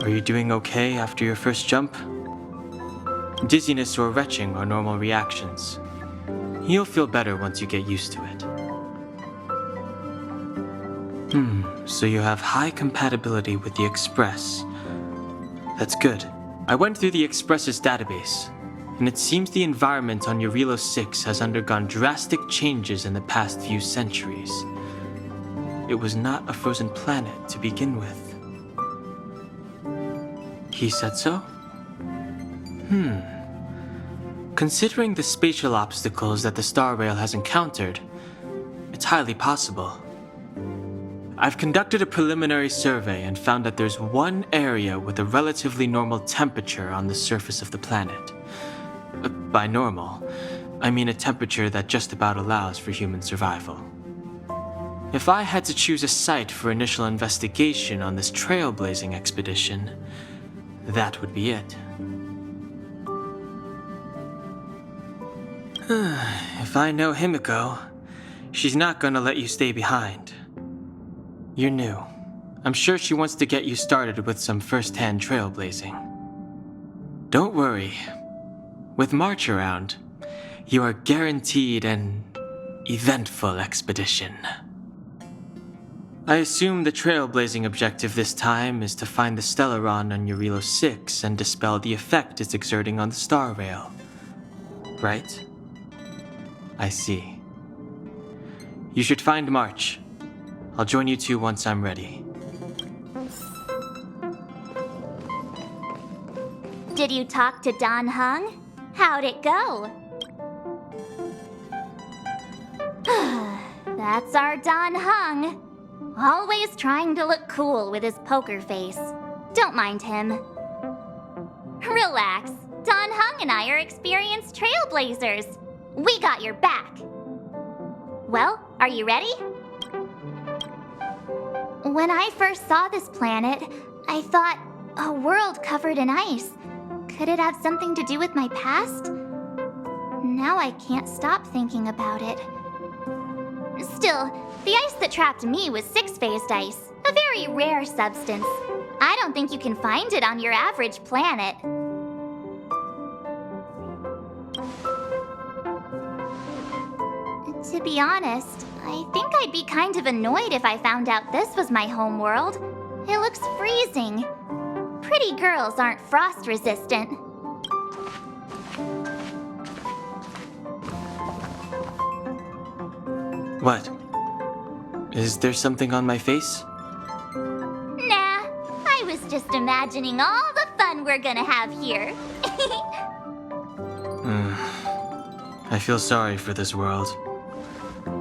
Are you doing okay after your first jump? Dizziness or retching are normal reactions. You'll feel better once you get used to it. So you have high compatibility with the Express. That's good. I went through the Express's database, and it seems the environment on Eurilo 6 has undergone drastic changes in the past few centuries. It was not a frozen planet to begin with. He said so? Considering the spatial obstacles that the Star Rail has encountered, it's highly possible. I've conducted a preliminary survey and found that there's one area with a relatively normal temperature on the surface of the planet. By normal, I mean a temperature that just about allows for human survival. If I had to choose a site for initial investigation on this trailblazing expedition, that would be it. If I know Himiko, she's not gonna let you stay behind. You're new. I'm sure she wants to get you started with some first-hand trailblazing. Don't worry. With March around, you are guaranteed an eventful expedition. I assume the trailblazing objective this time is to find the Stellaron on Eurilo 6 and dispel the effect it's exerting on the Star Rail. Right? I see. You should find March. I'll join you two once I'm ready. Did you talk to Don Hung? How'd it go? That's our Don Hung. Always trying to look cool with his poker face. Don't mind him. Relax. Don Hung and I are experienced trailblazers. We got your back. Well, are you ready? When I first saw this planet, I thought, a world covered in ice. Could it have something to do with my past? Now I can't stop thinking about it. Still, the ice that trapped me was six-phased ice, a very rare substance. I don't think you can find it on your average planet. To be honest, I think I'd be kind of annoyed if I found out this was my home world. It looks freezing. Pretty girls aren't frost resistant. What? Is there something on my face? Nah, I was just imagining all the fun we're gonna have here. I feel sorry for this world.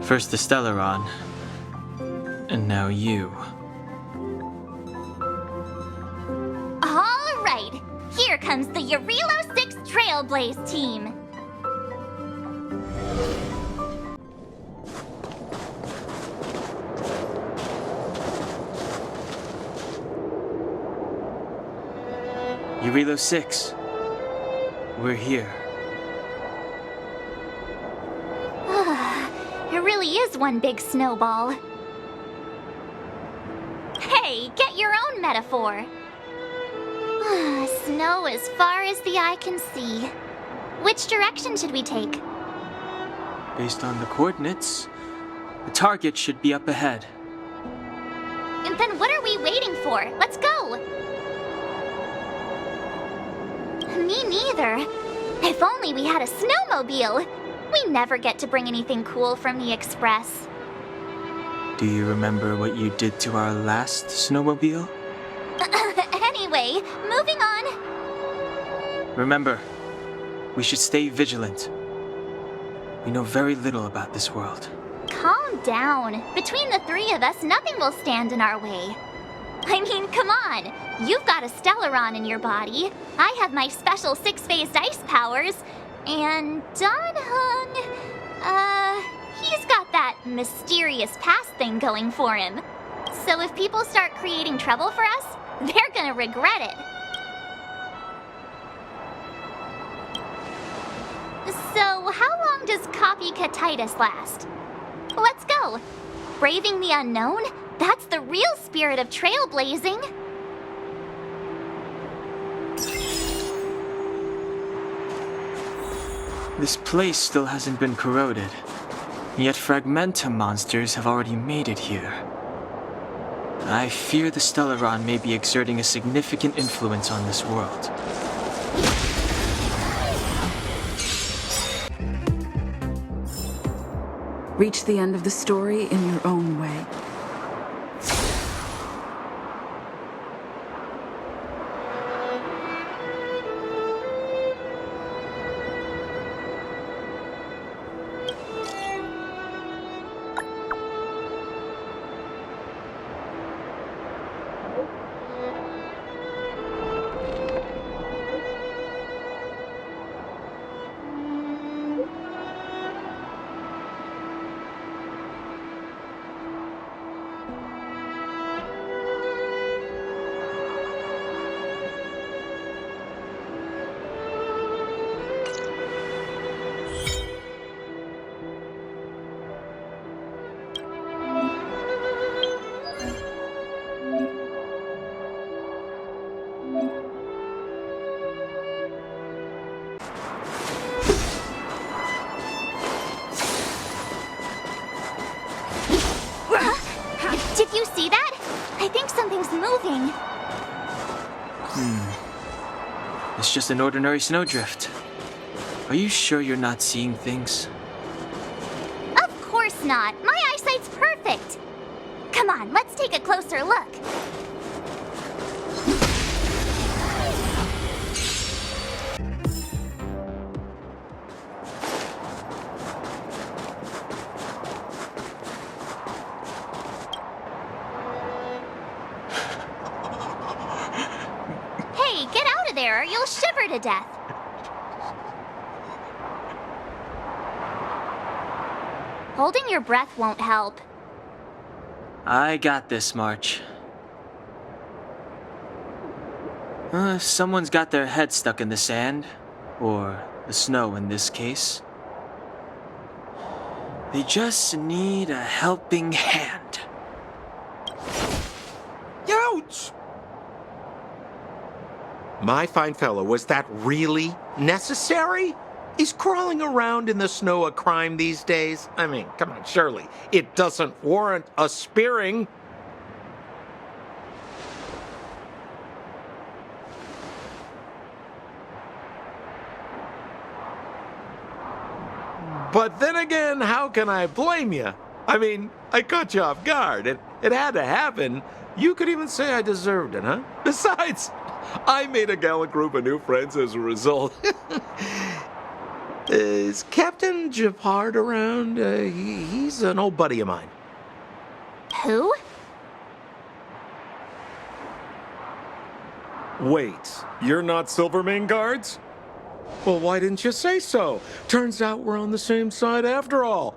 First the Stellaron, and now you. All right, here comes the Eurilo 6 Trailblaze team. Eurilo 6. We're here. It really is one big snowball. Hey, get your own metaphor. Snow as far as the eye can see. Which direction should we take? Based on the coordinates, the target should be up ahead. And then what are we waiting for? Let's go! Me neither. If only we had a snowmobile. We never get to bring anything cool from the Express. Do you remember what you did to our last snowmobile? Anyway, moving on. Remember, we should stay vigilant. We know very little about this world. Calm down. Between the three of us, nothing will stand in our way. I mean, come on. You've got a Stellaron in your body. I have my special six-phased ice powers. And Don Hung, he's got that mysterious past thing going for him. So if people start creating trouble for us, they're gonna regret it. So how long does copycatitis last? Let's go. Braving the unknown? That's the real spirit of trailblazing. This place still hasn't been corroded, yet Fragmentum monsters have already made it here. I fear the Stellaron may be exerting a significant influence on this world. Reach the end of the story in your own way. Did you see that? I think something's moving. It's just an ordinary snowdrift. Are you sure you're not seeing things? Of course not. My eyesight's perfect. Come on, let's take a closer look. Hey, get out of there or you'll shiver to death. Holding your breath won't help. I got this, March. Someone's got their head stuck in the sand, or the snow in this case. They just need a helping hand. Ouch! My fine fellow, was that really necessary? Is crawling around in the snow a crime these days? I mean, come on, surely it doesn't warrant a spearing. But then again, how can I blame you? I mean, I caught you off guard. It had to happen. You could even say I deserved it, huh? Besides, I made a gallant group of new friends as a result. Is Captain Japard around? He's an old buddy of mine. Who? Wait, you're not Silvermane guards? Well, why didn't you say so? Turns out we're on the same side after all.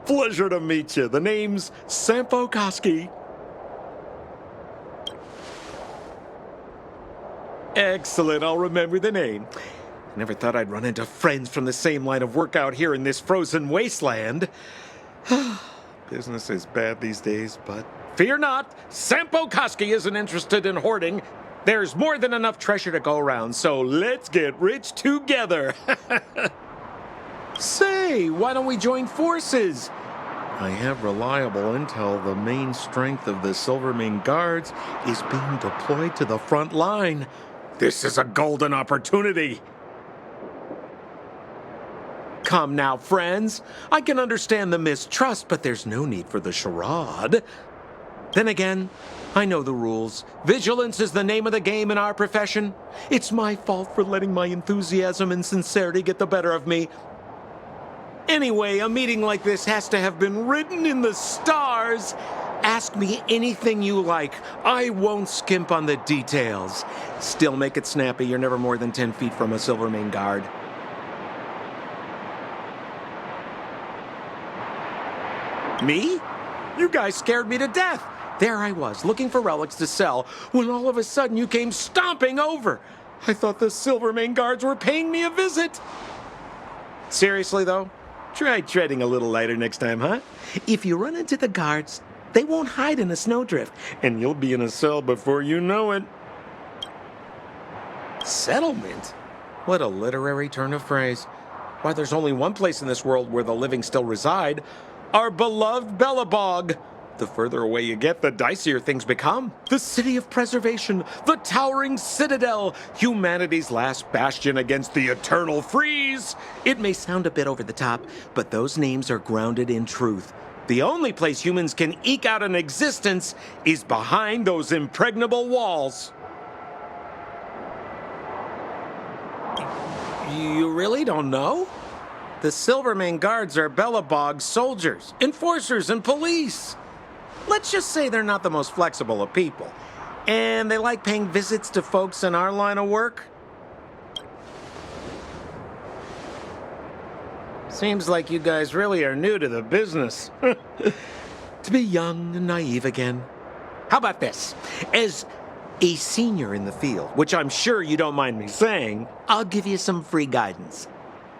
Pleasure to meet you. The name's Sampo Koski. Excellent, I'll remember the name. Never thought I'd run into friends from the same line of work out here in this frozen wasteland. Business is bad these days, but fear not, Sampo Koski isn't interested in hoarding. There's more than enough treasure to go around, so let's get rich together. Say, why don't we join forces? I have reliable intel the main strength of the Silvermane guards is being deployed to the front line. This is a golden opportunity. Come now, friends. I can understand the mistrust, but there's no need for the charade. Then again, I know the rules. Vigilance is the name of the game in our profession. It's my fault for letting my enthusiasm and sincerity get the better of me. Anyway, a meeting like this has to have been written in the stars. Ask me anything you like. I won't skimp on the details. Still make it snappy. You're never more than 10 feet from a Silvermane guard. Me? You guys scared me to death. There I was, looking for relics to sell, when all of a sudden you came stomping over. I thought the Silvermane guards were paying me a visit. Seriously, though, try treading a little lighter next time, huh? If you run into the guards, they won't hide in a snowdrift, and you'll be in a cell before you know it. Settlement? What a literary turn of phrase. Why, there's only one place in this world where the living still reside. Our beloved Belobog. The further away you get, the dicier things become. The city of preservation, the towering citadel, humanity's last bastion against the eternal freeze. It may sound a bit over the top, but those names are grounded in truth. The only place humans can eke out an existence is behind those impregnable walls. You really don't know? The Silvermane Guards are Belobog's soldiers, enforcers, and police. Let's just say they're not the most flexible of people. And they like paying visits to folks in our line of work. Seems like you guys really are new to the business. To be young and naive again. How about this? As a senior in the field, which I'm sure you don't mind me saying, I'll give you some free guidance.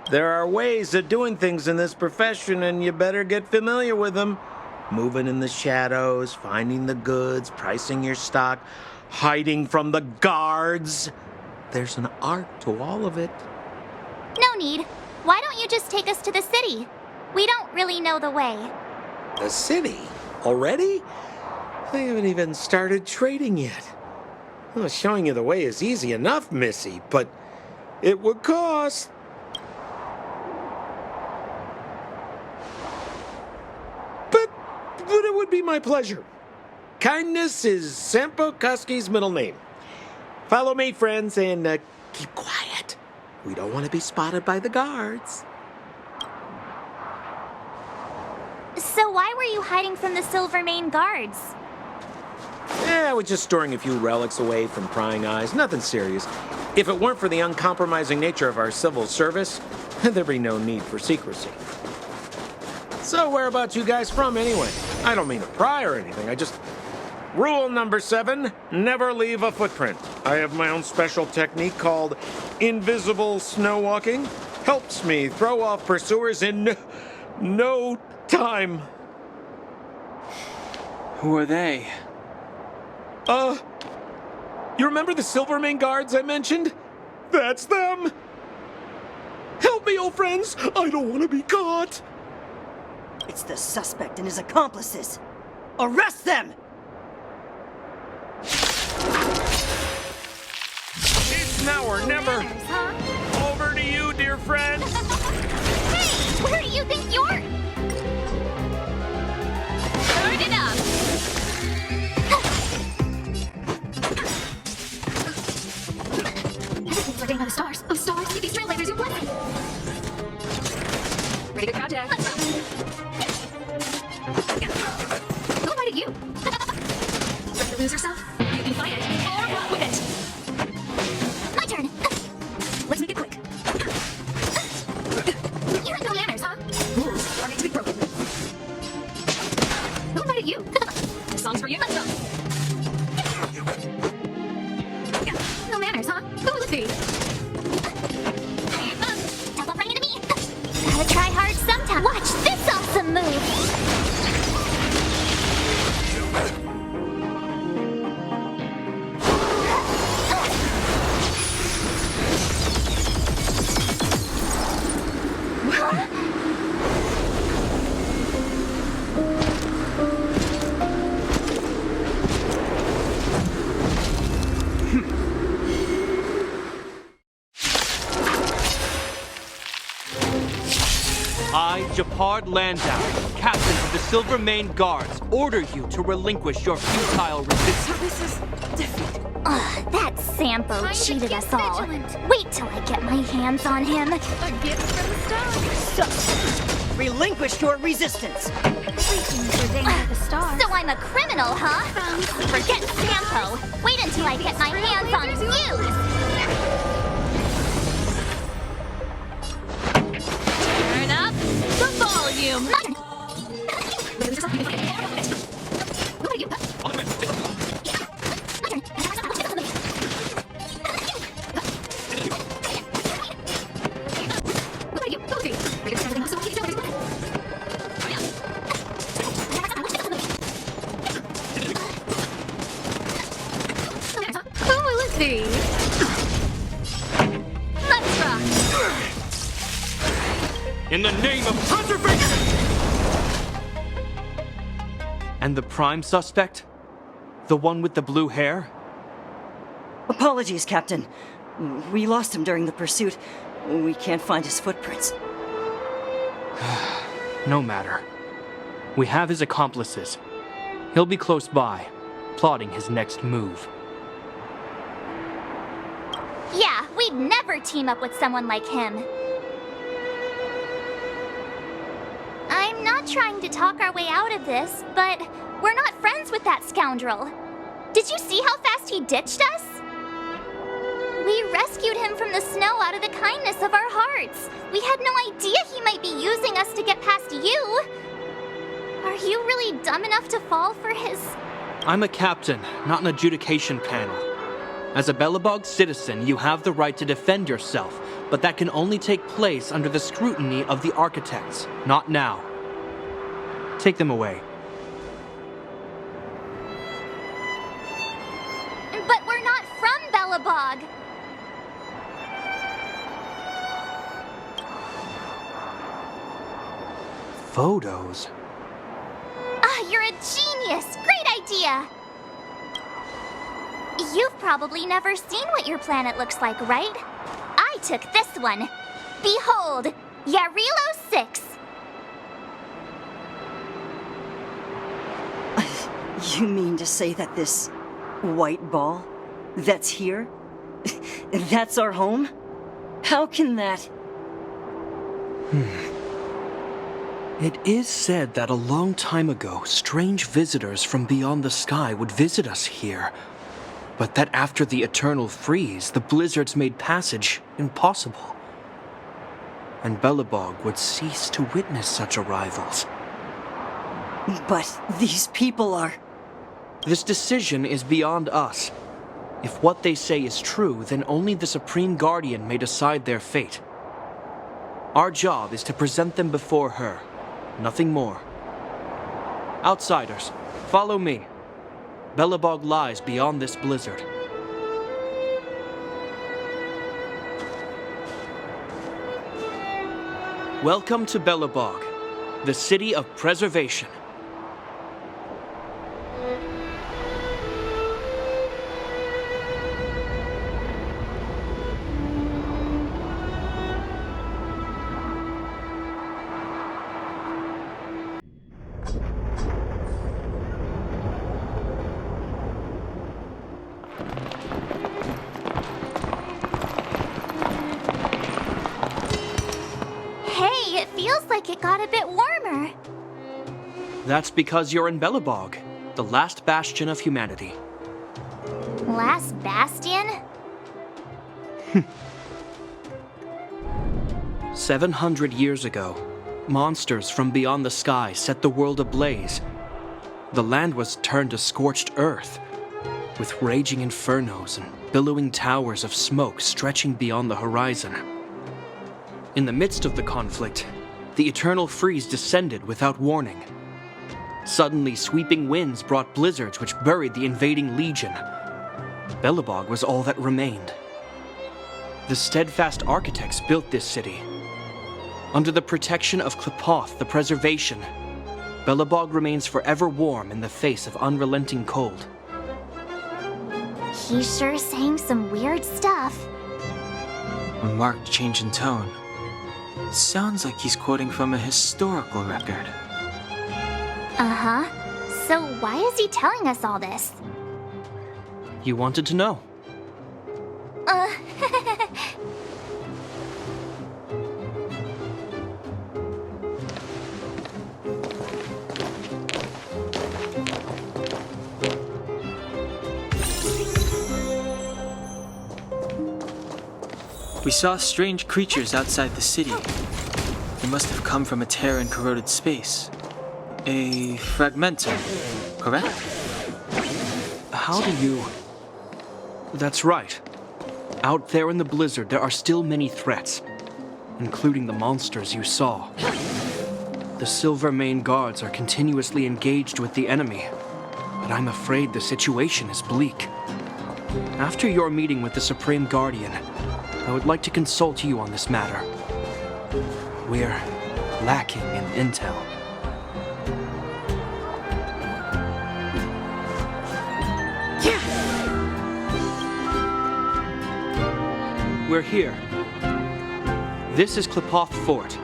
There are ways of doing things in this profession, and you better get familiar with them. Moving in the shadows, finding the goods, pricing your stock, hiding from the guards. There's an art to all of it. No need. Why don't you just take us to the city? We don't really know the way. The city? Already? They haven't even started trading yet. Well, showing you the way is easy enough, Missy, but it would cost. But it would be my pleasure. Kindness is Sampo Kuski's middle name. Follow me, friends, and keep quiet. We don't want to be spotted by the guards. So why were you hiding from the Silvermane Guards? I was just storing a few relics away from prying eyes. Nothing serious. If it weren't for the uncompromising nature of our civil service, there'd be no need for secrecy. So whereabouts you guys from, anyway? I don't mean to pry or anything. Rule number 7, never leave a footprint. I have my own special technique called invisible snow walking. Helps me throw off pursuers in no time. Who are they? You remember the Silvermane Guards I mentioned? That's them! Help me, old friends! I don't want to be caught! It's the suspect and his accomplices. Arrest them! It's now or never! Manners, huh? Over to you, dear friends! Hey, where do you think you're... Turn it up! We're getting out of stars. Oh, stars, keep these trailblazers your blessing. Ready to contact. Who invited you? Ready to lose yourself? You can fight it, or run with it. My turn. Let's make it quick. You have no manners, huh? Rules are made to be broken. Who invited you? This song's for you. Let's go. No manners, huh? Who would it be? Don't bump right into me. Gotta try hard sometime. Watch this awesome move. I, Japard Landau, captain of the Silvermane Guards, order you to relinquish your futile resistance. So this is defeat. Ugh, that Sampo cheated us all. Wait till I get my hands on him. A gift from the stars. Relinquish your resistance. So I'm a criminal, huh? Forget Sampo. Wait until I get my hands on you. Turn up the volume. Who will it be? in the name of preservation! And the prime suspect? The one with the blue hair? Apologies, Captain. We lost him during the pursuit. We can't find his footprints. No matter. We have his accomplices. He'll be close by, plotting his next move. Yeah, we'd never team up with someone like him. I'm not trying to talk our way out of this, but we're not friends with that scoundrel. Did you see how fast he ditched us? We rescued him from the snow out of the kindness of our hearts. We had no idea he might be using us to get past you. Are you really dumb enough to fall for his... I'm a captain, not an adjudication panel. As a Belobog citizen, you have the right to defend yourself, but that can only take place under the scrutiny of the architects, not now. Take them away. But we're not from Belobog. Photos? You're a genius! Great idea! You've probably never seen what your planet looks like, right? I took this one. Behold, Yarilo 6. You mean to say that this white ball that's here, that's our home? How can that... It is said that a long time ago, strange visitors from beyond the sky would visit us here. But that after the eternal freeze, the blizzards made passage impossible. And Belobog would cease to witness such arrivals. But these people are... This decision is beyond us. If what they say is true, then only the Supreme Guardian may decide their fate. Our job is to present them before her. Nothing more. Outsiders, follow me. Belobog lies beyond this blizzard. Welcome to Belobog, the city of preservation. Hey, it feels like it got a bit warmer. That's because you're in Belobog, the last bastion of humanity. Last bastion? 700 years ago, monsters from beyond the sky set the world ablaze. The land was turned to scorched earth, with raging infernos and billowing towers of smoke stretching beyond the horizon. In the midst of the conflict, the eternal freeze descended without warning. Suddenly, sweeping winds brought blizzards which buried the invading legion. Belobog was all that remained. The steadfast architects built this city. Under the protection of Klepoth, the preservation, Belobog remains forever warm in the face of unrelenting cold. He's sure saying some weird stuff. A marked change in tone. It sounds like he's quoting from a historical record. Uh-huh. So why is he telling us all this? You wanted to know. We saw strange creatures outside the city. They must have come from a tear in corroded space. A fragmentum, correct? How do you... That's right. Out there in the blizzard, there are still many threats, including the monsters you saw. The Silvermane guards are continuously engaged with the enemy, but I'm afraid the situation is bleak. After your meeting with the Supreme Guardian, I would like to consult you on this matter. We're lacking in intel. We're here. This is Klipoth Fort,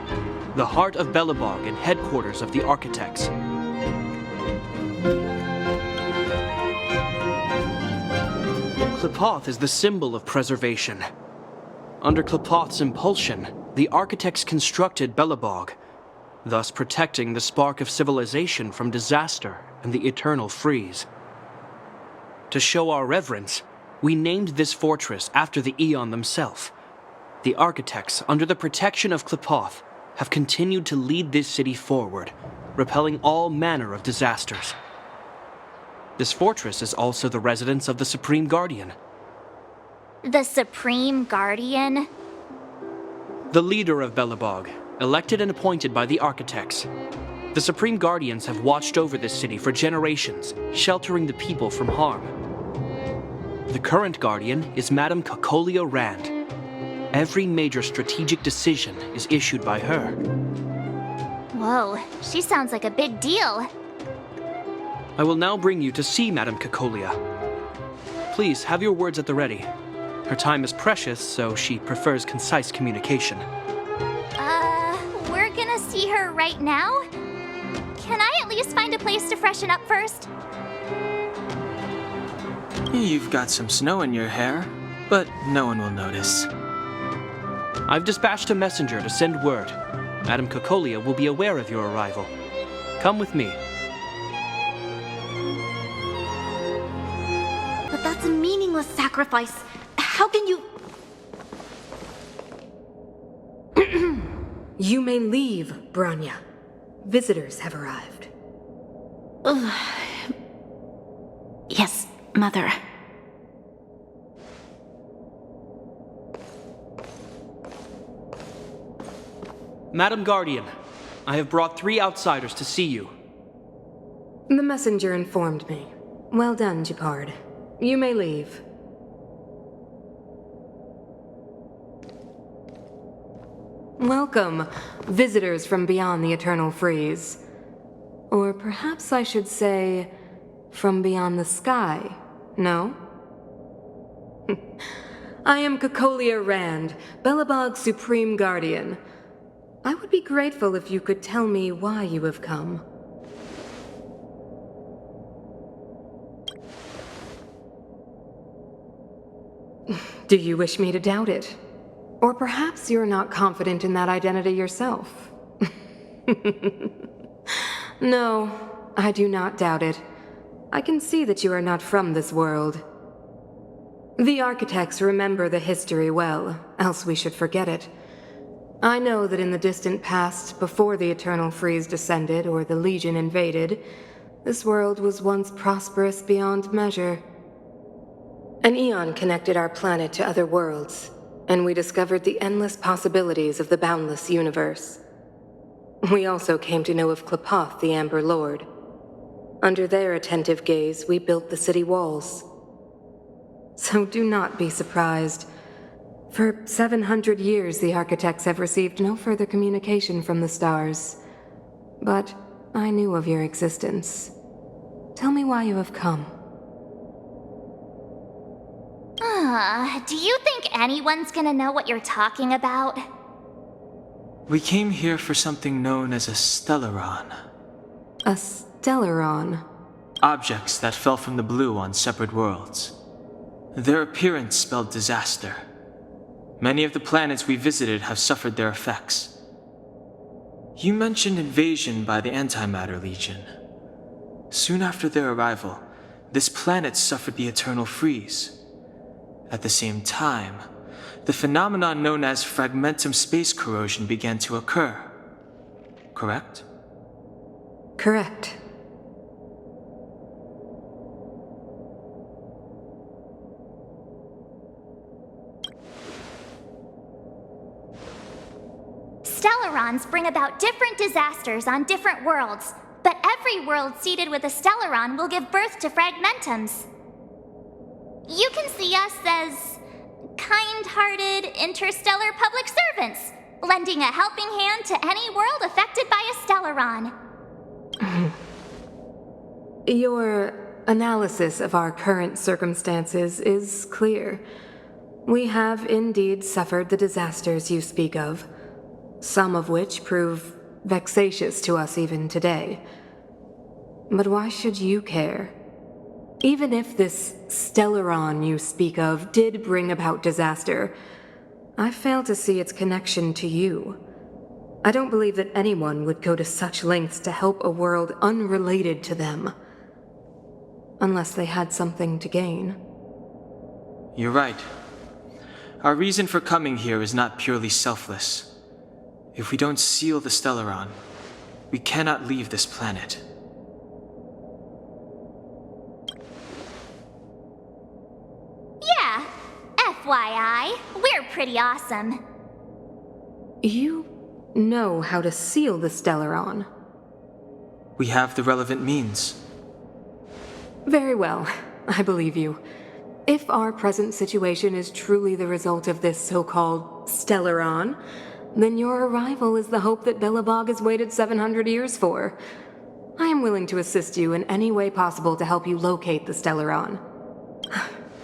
the heart of Belobog and headquarters of the Architects. Klipoth is the symbol of preservation. Under Klipoth's impulsion, the Architects constructed Belobog, thus protecting the spark of civilization from disaster and the eternal freeze. To show our reverence, we named this fortress after the Aeon themselves. The Architects, under the protection of Klipoth, have continued to lead this city forward, repelling all manner of disasters. This fortress is also the residence of the Supreme Guardian. The Supreme Guardian? The leader of Belobog, elected and appointed by the Architects. The Supreme Guardians have watched over this city for generations, sheltering the people from harm. The current Guardian is Madame Cocolia Rand. Every major strategic decision is issued by her. Whoa, she sounds like a big deal. I will now bring you to see Madame Cocolia. Please have your words at the ready. Her time is precious, so she prefers concise communication. We're gonna see her right now? Can I at least find a place to freshen up first? You've got some snow in your hair, but no one will notice. I've dispatched a messenger to send word. Madame Cocolia will be aware of your arrival. Come with me. But that's a meaningless sacrifice. How can you... You may leave, Branya. Visitors have arrived. Yes, Mother. Madam Guardian, I have brought 3 outsiders to see you. The messenger informed me. Well done, Gepard. You may leave. Welcome, visitors from beyond the eternal freeze. Or perhaps I should say, from beyond the sky, no? I am Cocolia Rand, Belobog's Supreme Guardian. I would be grateful if you could tell me why you have come. Do you wish me to doubt it? Or perhaps you're not confident in that identity yourself. No, I do not doubt it. I can see that you are not from this world. The Architects remember the history well, else we should forget it. I know that in the distant past, before the Eternal Freeze descended or the Legion invaded, this world was once prosperous beyond measure. An Aeon connected our planet to other worlds, and we discovered the endless possibilities of the boundless universe. We also came to know of Klipoth, the Amber Lord. Under their attentive gaze, we built the city walls. So do not be surprised. For 700 years, the Architects have received no further communication from the stars. But I knew of your existence. Tell me why you have come. Do you think anyone's gonna know what you're talking about? We came here for something known as a Stellaron. A Stellaron? Objects that fell from the blue on separate worlds. Their appearance spelled disaster. Many of the planets we visited have suffered their effects. You mentioned invasion by the Antimatter Legion. Soon after their arrival, this planet suffered the Eternal Freeze. At the same time, the phenomenon known as fragmentum space corrosion began to occur. Correct? Correct. Stellarons bring about different disasters on different worlds, but every world seeded with a Stellaron will give birth to fragmentums. You can see us as kind-hearted interstellar public servants. lending a helping hand to any world affected by a Stellaron. Your analysis of our current circumstances is clear. We have indeed suffered the disasters you speak of, some of which prove vexatious to us even today. But why should you care? Even if this Stellaron you speak of did bring about disaster, I fail to see its connection to you. I don't believe that anyone would go to such lengths to help a world unrelated to them. Unless they had something to gain. You're right. Our reason for coming here is not purely selfless. If we don't seal the Stellaron, we cannot leave this planet. Yeah, FYI, we're pretty awesome. You know how to seal the Stellaron. We have the relevant means. Very well, I believe you. If our present situation is truly the result of this so-called Stellaron, then your arrival is the hope that Belobog has waited 700 years for. I am willing to assist you in any way possible to help you locate the Stellaron.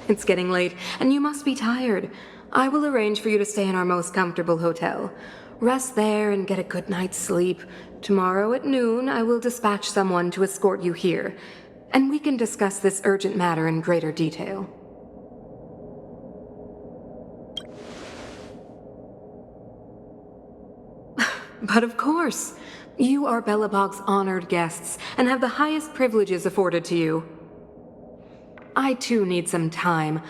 It's getting late, and you must be tired. I will arrange for you to stay in our most comfortable hotel. Rest there and get a good night's sleep. Tomorrow at noon, I will dispatch someone to escort you here, and we can discuss this urgent matter in greater detail. But of course, you are Belobog's honored guests and have the highest privileges afforded to you. I too need some time.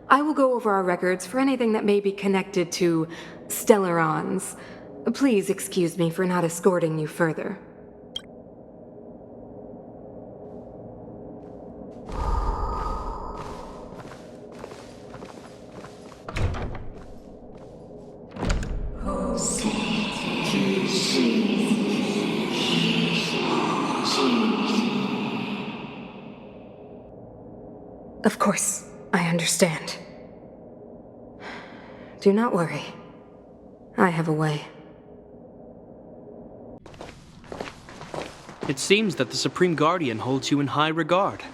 I will go over our records for anything that may be connected to Stellarons. Please excuse me for not escorting you further. Of course, I understand. Do not worry. I have a way. It seems that the Supreme Guardian holds you in high regard.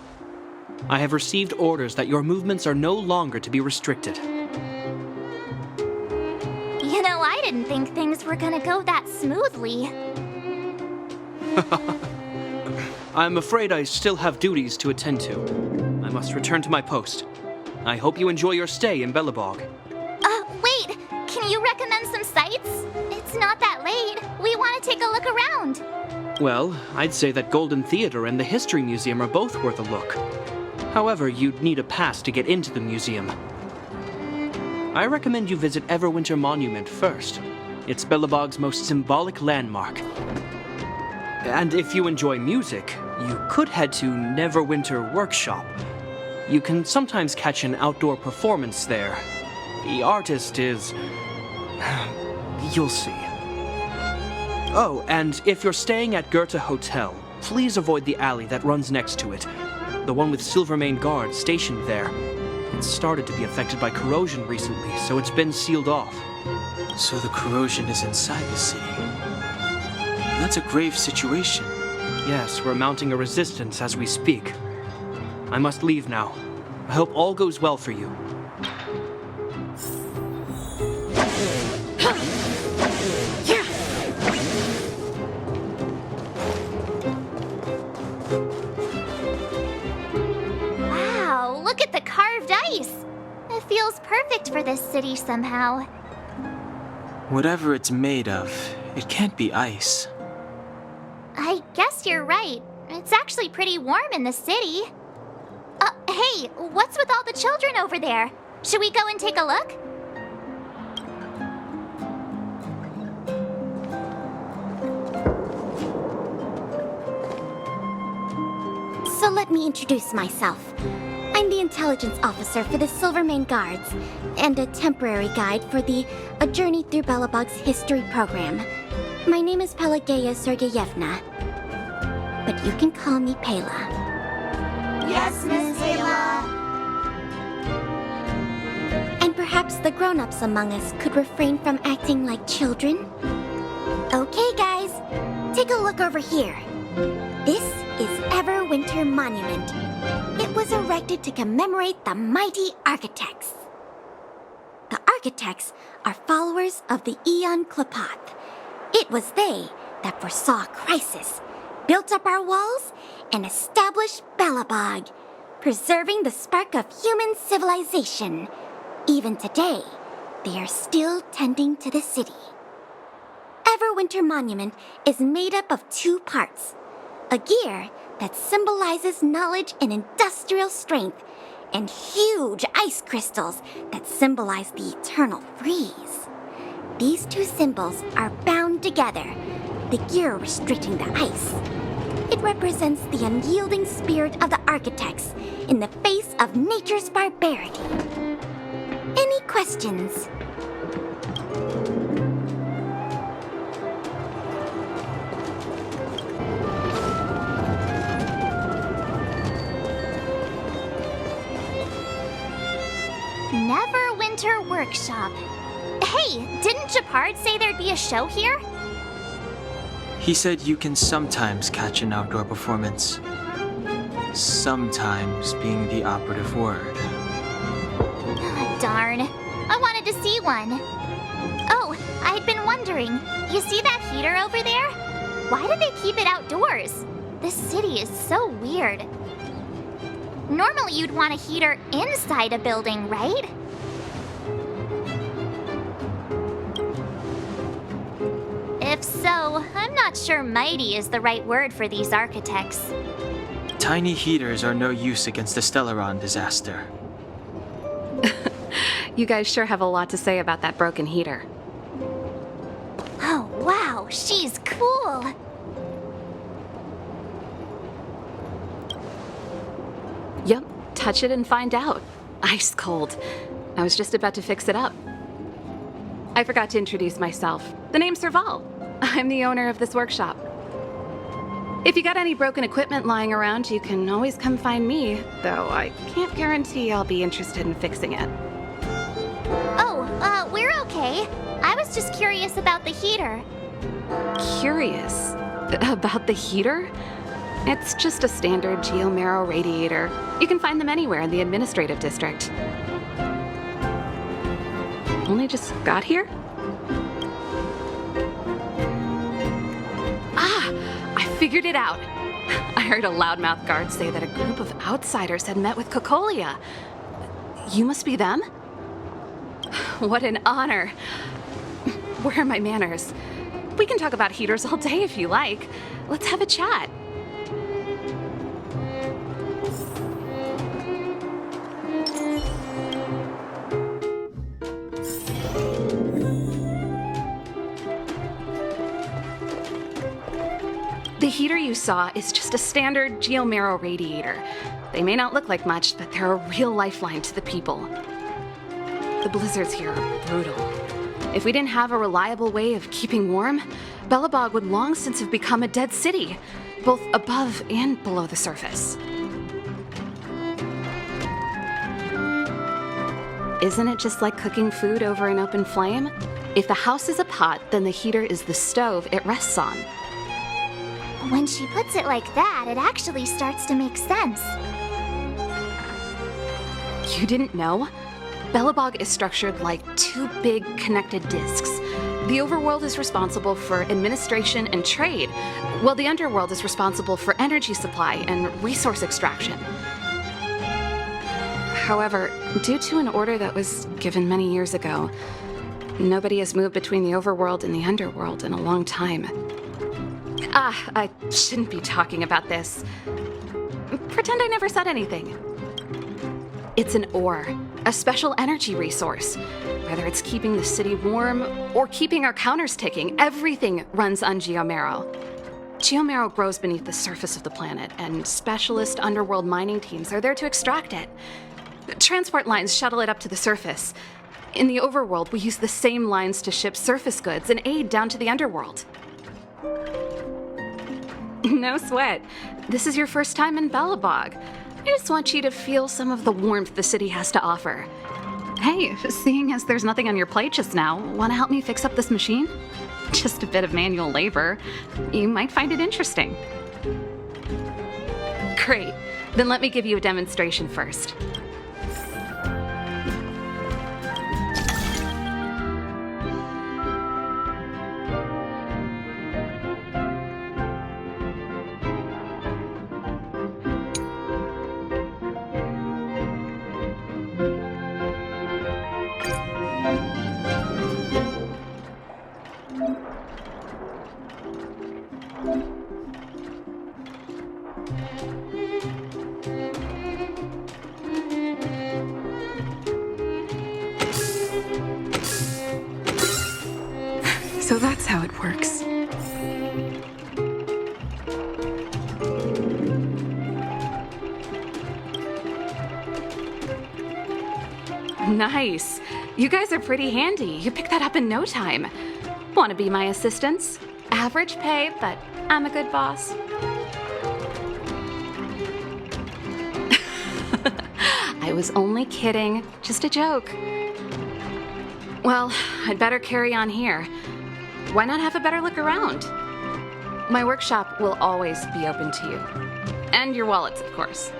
I have received orders that your movements are no longer to be restricted. You know, I didn't think things were gonna go that smoothly. I'm afraid I still have duties to attend to. I must return to my post. I hope you enjoy your stay in Belobog. Wait! Can you recommend some sites? It's not that late. We want to take a look around. Well, I'd say that Golden Theater and the History Museum are both worth a look. However, you'd need a pass to get into the museum. I recommend you visit Everwinter Monument first. It's Belobog's most symbolic landmark. And if you enjoy music, you could head to Neverwinter Workshop. You can sometimes catch an outdoor performance there. The artist is... you'll see. Oh, and if you're staying at Goethe Hotel, please avoid the alley that runs next to it. The one with Silvermane guards stationed there. It's started to be affected by corrosion recently, so it's been sealed off. So the corrosion is inside the city. That's a grave situation. Yes, we're mounting a resistance as we speak. I must leave now. I hope all goes well for you. Wow, look at the carved ice. It feels perfect for this city somehow. Whatever it's made of, it can't be ice. I guess you're right. It's actually pretty warm in the city. Hey, what's with all the children over there? Should we go and take a look? So let me introduce myself. I'm the intelligence officer for the Silvermane Guards, and a temporary guide for the A Journey Through Belobog's History program. My name is Pelageya Sergeyevna, but you can call me Pela. Yes, Miss Pela. And perhaps Perhaps the grown-ups among us could refrain from acting like children. Okay, guys, take a look over here. This is Everwinter Monument. It was erected to commemorate the mighty architects. The architects are followers of the Aeon Klapoth. It was they that foresaw crisis, built up our walls, and established Belobog, preserving the spark of human civilization. Even today, they are still tending to the city. Everwinter Monument is made up of 2 parts. A gear that symbolizes knowledge and industrial strength, and huge ice crystals that symbolize the eternal freeze. These 2 symbols are bound together, the gear restricting the ice. It represents the unyielding spirit of the architects in the face of nature's barbarity. Any questions? Neverwinter Workshop. Hey, didn't Japard say there'd be a show here? He said you can sometimes catch an outdoor performance. Sometimes being the operative word. Darn. I wanted to see one. Oh, I'd been wondering. You see that heater over there? Why do they keep it outdoors? This city is so weird. Normally you'd want a heater inside a building, right? If so, I'm not sure mighty is the right word for these architects. Tiny heaters are no use against the Stellaron disaster. You guys sure have a lot to say about that broken heater. Oh, wow, she's cool. Yep, touch it and find out. Ice cold. I was just about to fix it up. I forgot to introduce myself. The name's Serval. I'm the owner of this workshop. If you got any broken equipment lying around, you can always come find me, though I can't guarantee I'll be interested in fixing it. Oh, we're okay. I was just curious about the heater. Curious? About the heater? It's just a standard geomarrow radiator. You can find them anywhere in the administrative district. Only just got here? Ah! I figured it out. I heard a loudmouth guard say that a group of outsiders had met with Cocolia. You must be them? What an honor. Where are my manners? We can talk about heaters all day if you like. Let's have a chat. The heater you saw is just a standard geomarrow radiator. They may not look like much, but they're a real lifeline to the people. The blizzards here are brutal. If we didn't have a reliable way of keeping warm, Belobog would long since have become a dead city, both above and below the surface. Isn't it just like cooking food over an open flame? If the house is a pot, then the heater is the stove it rests on. When she puts it like that, it actually starts to make sense. You didn't know? Belobog is structured like 2 big connected disks. The overworld is responsible for administration and trade, while the underworld is responsible for energy supply and resource extraction. However, due to an order that was given many years ago, nobody has moved between the overworld and the underworld in a long time. I shouldn't be talking about this. Pretend I never said anything. It's an ore, a special energy resource. Whether it's keeping the city warm or keeping our counters ticking, everything runs on geomarrow. Geomarrow grows beneath the surface of the planet, and specialist underworld mining teams are there to extract it. Transport lines shuttle it up to the surface. In the overworld, we use the same lines to ship surface goods and aid down to the underworld. No sweat. This is your first time in Belobog. I just want you to feel some of the warmth the city has to offer. Hey, seeing as there's nothing on your plate just now, want to help me fix up this machine? Just a bit of manual labor. You might find it interesting. Great. Then let me give you a demonstration first. So that's how it works. Nice. You guys are pretty handy. You picked that up in no time. Want to be my assistants? Average pay, but I'm a good boss. I was only kidding. Just a joke. Well, I'd better carry on here. Why not have a better look around? My workshop will always be open to you. And your wallets, of course.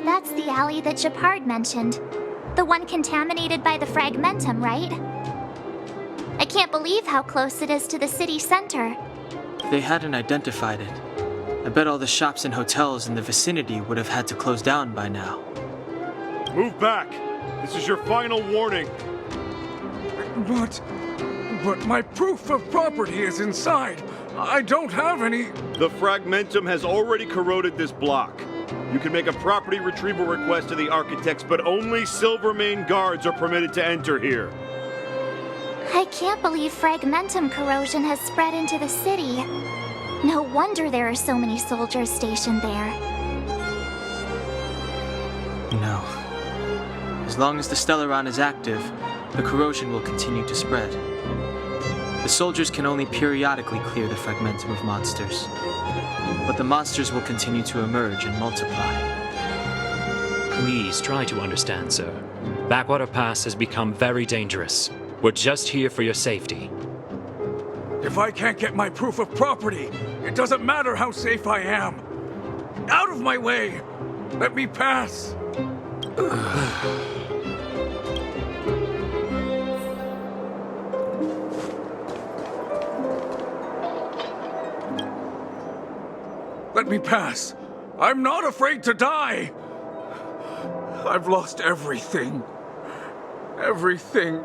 That's the alley that Shepard mentioned. The one contaminated by the fragmentum, right? I can't believe how close it is to the city center. They hadn't identified it. I bet all the shops and hotels in the vicinity would have had to close down by now. Move back! This is your final warning. But my proof of property is inside. I don't have any. The fragmentum has already corroded this block. You can make a property retrieval request to the architects, but only Silvermane guards are permitted to enter here. I can't believe fragmentum corrosion has spread into the city. No wonder there are so many soldiers stationed there. No. As long as the Stellaron is active, the corrosion will continue to spread. The soldiers can only periodically clear the fragmentum of monsters. But the monsters will continue to emerge and multiply. Please try to understand, sir. Backwater Pass has become very dangerous. We're just here for your safety. If I can't get my proof of property, it doesn't matter how safe I am. Out of my way! Let me pass! Let me pass. I'm not afraid to die. I've lost everything. Everything.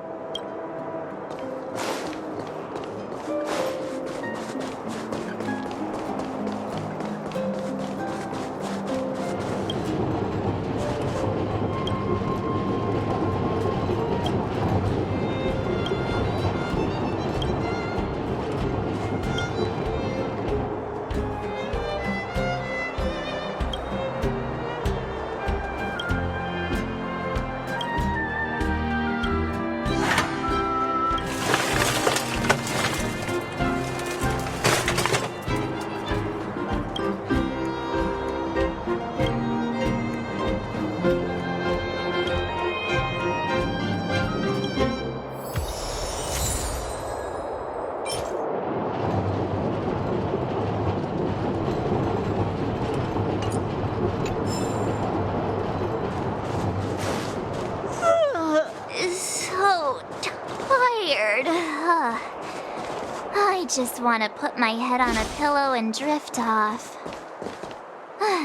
I just want to put my head on a pillow and drift off.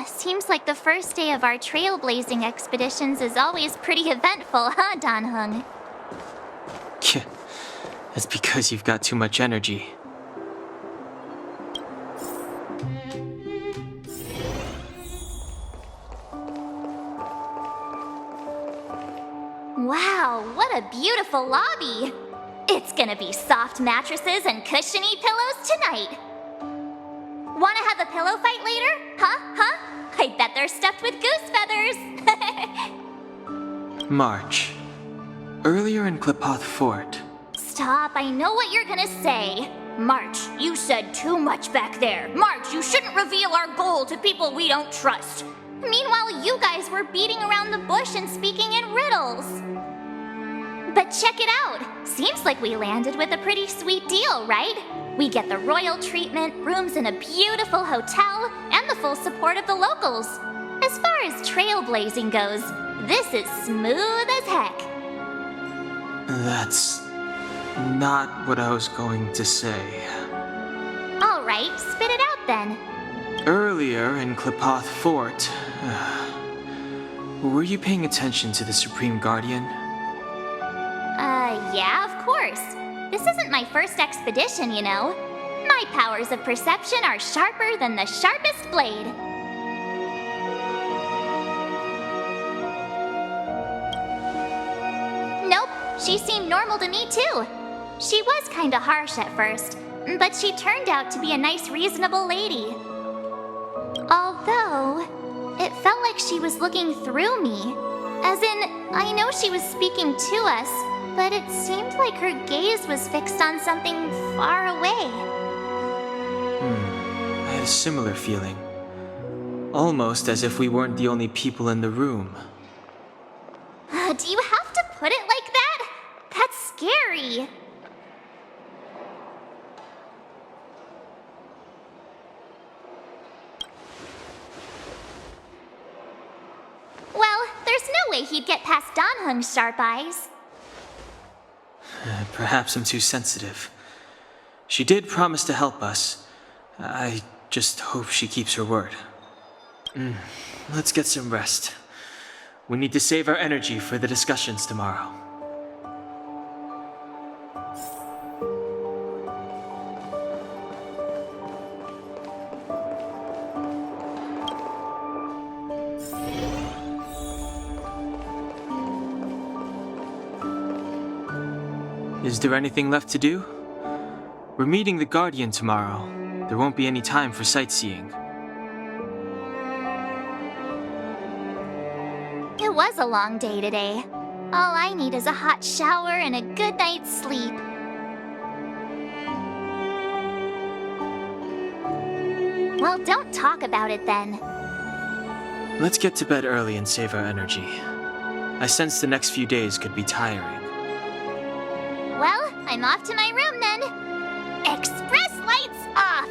Seems like the first day of our trailblazing expeditions is always pretty eventful, huh, Dan-hung? That's because you've got too much energy. Wow, what a beautiful lobby! It's gonna be soft mattresses and cushiony pillows tonight. Wanna have a pillow fight later? Huh? I bet they're stuffed with goose feathers! March. Earlier in Klipoth Fort. Stop, I know what you're gonna say. March, you said too much back there. March, you shouldn't reveal our goal to people we don't trust. Meanwhile, you guys were beating around the bush and speaking in riddles. But check it out. Seems like we landed with a pretty sweet deal, right? We get the royal treatment, rooms in a beautiful hotel, and the full support of the locals. As far as trailblazing goes, this is smooth as heck. That's not what I was going to say. All right, spit it out then. Earlier in Klipoth Fort, were you paying attention to the Supreme Guardian? Yeah, of course. This isn't my first expedition, you know. My powers of perception are sharper than the sharpest blade. Nope, she seemed normal to me too. She was kinda harsh at first, but she turned out to be a nice, reasonable lady. Although, it felt like she was looking through me. As in, I know she was speaking to us, but it seemed like her gaze was fixed on something far away. I had a similar feeling. Almost as if we weren't the only people in the room. Do you have to put it like that? That's scary. Well, there's no way he'd get past Dan-hung's sharp eyes. Perhaps I'm too sensitive. She did promise to help us. I just hope she keeps her word. Let's get some rest. We need to save our energy for the discussions tomorrow. Is there anything left to do? We're meeting the Guardian tomorrow. There won't be any time for sightseeing. It was a long day today. All I need is a hot shower and a good night's sleep. Well, don't talk about it then. Let's get to bed early and save our energy. I sense the next few days could be tiring. Well, I'm off to my room then. Express lights off!